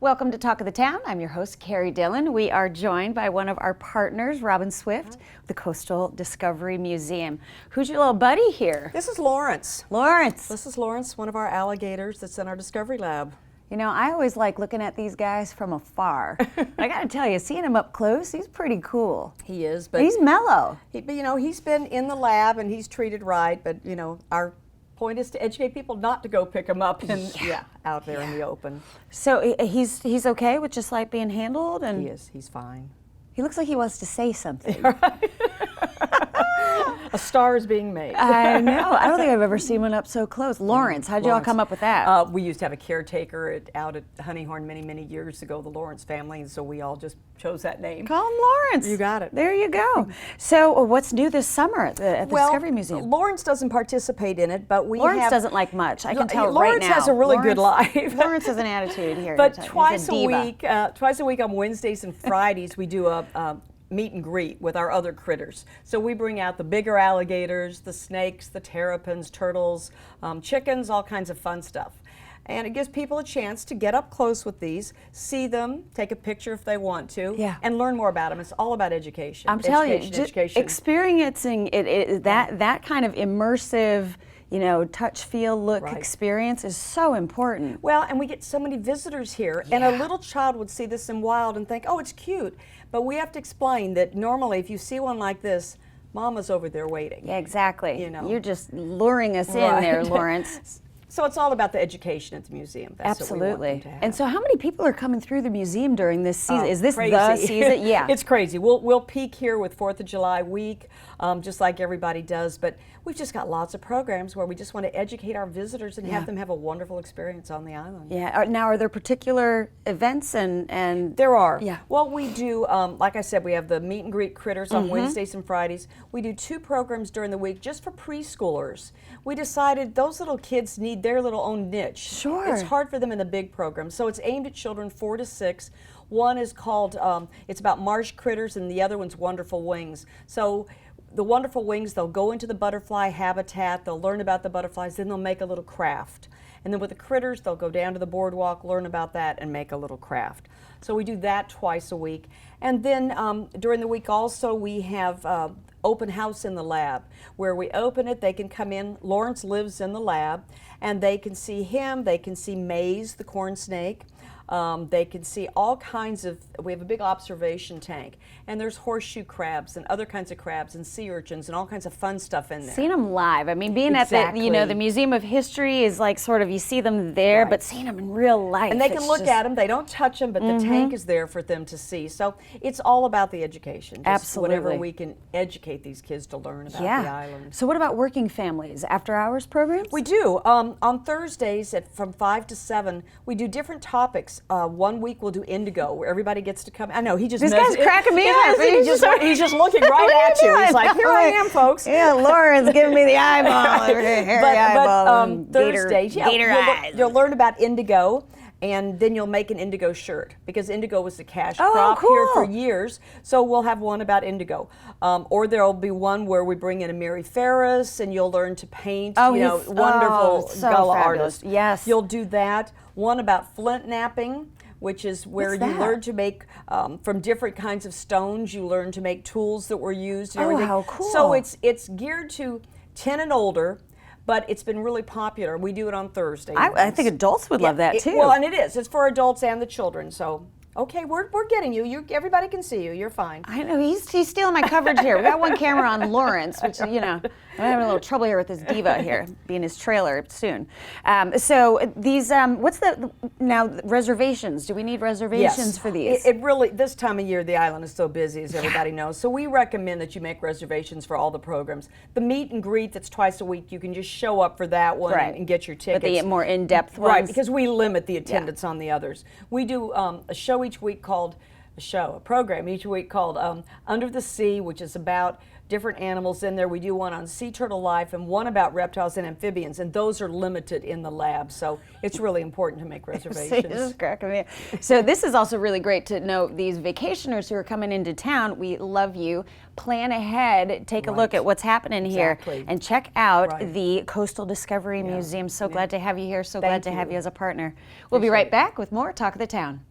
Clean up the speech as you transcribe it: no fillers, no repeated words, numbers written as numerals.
Welcome to Talk of the Town. I'm your host, Carrie Dillon. We are joined by one of our partners, Robin Swift, the Coastal Discovery Museum. Who's your little buddy here? This is Lawrence. Lawrence. This is Lawrence, one of our alligators that's in our Discovery Lab. You know, I always like looking at these guys from afar. I gotta tell you, seeing him up close, he's pretty cool. He is, but he's mellow. But you know, he's been in the lab and he's treated right, but you know, our point is to educate people not to go pick him up and out there in the open. So he's okay with just like being handled, and He is. He's fine. He looks like he wants to say something. A star is being made. I know. I don't think I've ever seen one up so close. Lawrence, how'd you all come up with that? We used to have a caretaker out at Honeyhorn many years ago, the Lawrence family, and so we all just chose that name. Call him Lawrence. You got it. There you go. So what's new this summer at the Discovery Museum? Lawrence doesn't participate in it, but Lawrence doesn't like much. I can tell right now. Lawrence has a really good life. Lawrence has an attitude here. But twice a week on Wednesdays and Fridays, we do a meet and greet with our other critters. So we bring out the bigger alligators, the snakes, the terrapins, turtles, chickens, all kinds of fun stuff. And it gives people a chance to get up close with these, see them, take a picture if they want to, and learn more about them. It's all about education. I'm telling you, experiencing that kind of immersive, you know, touch, feel, look experience is so important. Well, and we get so many visitors here, and a little child would see this in wild and think, oh, it's cute. But we have to explain that normally if you see one like this, Mama's over there waiting. Yeah, exactly. You know? You're just luring us in there, Lawrence. So it's all about the education at the museum. That's Absolutely. What we want them to have. And so how many people are coming through the museum during this season? Is this crazy. the season? Yeah. It's crazy. We'll peak here with 4th of July week, just like everybody does, but we've just got lots of programs where we just want to educate our visitors and have them have a wonderful experience on the island. Yeah. Now, are there particular events and There are. Yeah. Well, we do, like I said, we have the meet and greet critters on Wednesdays and Fridays. We do 2 programs during the week just for preschoolers. We decided those little kids need their little own niche. Sure. It's hard for them in the big program. So it's aimed at children 4 to 6. One is called, it's about marsh critters, and the other one's Wonderful Wings. So the Wonderful Wings, they'll go into the butterfly habitat, they'll learn about the butterflies, then they'll make a little craft. And then with the critters, they'll go down to the boardwalk, learn about that, and make a little craft. So we do that twice a week. And then during the week also, we have open house in the lab, where we open it, they can come in. Lawrence lives in the lab, and they can see him, they can see Maze, the corn snake. They can see all kinds of, we have a big observation tank, and there's horseshoe crabs and other kinds of crabs and sea urchins and all kinds of fun stuff in there. Seeing them live. I mean, being at the, you know, the Museum of History is like sort of, you see them there, but seeing them in real life. And they can look at them, they don't touch them, but the tank is there for them to see. So it's all about the education. Just whatever we can educate these kids to learn about the island. So what about working families? After hours programs? We do. On Thursdays from 5 to 7, we do different topics. One week we'll do indigo, where everybody gets to come. I know, he just This guy's cracking me up. He's just looking right at you. He's like, here I am, folks. Yeah, Lauren's giving me the eyeball over here. But Thursdays, gator eyes. You'll learn about indigo, and then you'll make an indigo shirt, because indigo was the cash crop here for years. So we'll have one about indigo. Or there'll be one where we bring in a Mary Ferris, and you'll learn to paint, wonderful Gullah artist. Yes. You'll do that. One about flint napping, which is where you learn to make, from different kinds of stones, you learn to make tools that were used and everything. How cool. So it's geared to 10 and older, but it's been really popular. We do it on Thursday. I think adults would love that too. Well, and it is. It's for adults and the children, so. Okay, we're getting you. Everybody can see you. You're fine. I know, he's stealing my coverage here. We got one camera on Lawrence, which, you know, I'm having a little trouble here with this diva here, being his trailer soon. So these, now reservations, do we need reservations for these? It really, this time of year, the island is so busy, as everybody knows. So we recommend that you make reservations for all the programs. The meet and greet that's twice a week, you can just show up for that one and get your tickets. But the more in-depth ones? Right, because we limit the attendance on the others. We do a show each week called, a program each week called Under the Sea, which is about different animals in there. We do one on sea turtle life and one about reptiles and amphibians, and those are limited in the lab, so it's really important to make reservations. This is cracking me up. So this is also really great to know these vacationers who are coming into town. We love you. Plan ahead, take a look at what's happening here, and check out the Coastal Discovery Museum. So glad to have you here. So glad to have you as a partner. We'll be right back with more Talk of the Town.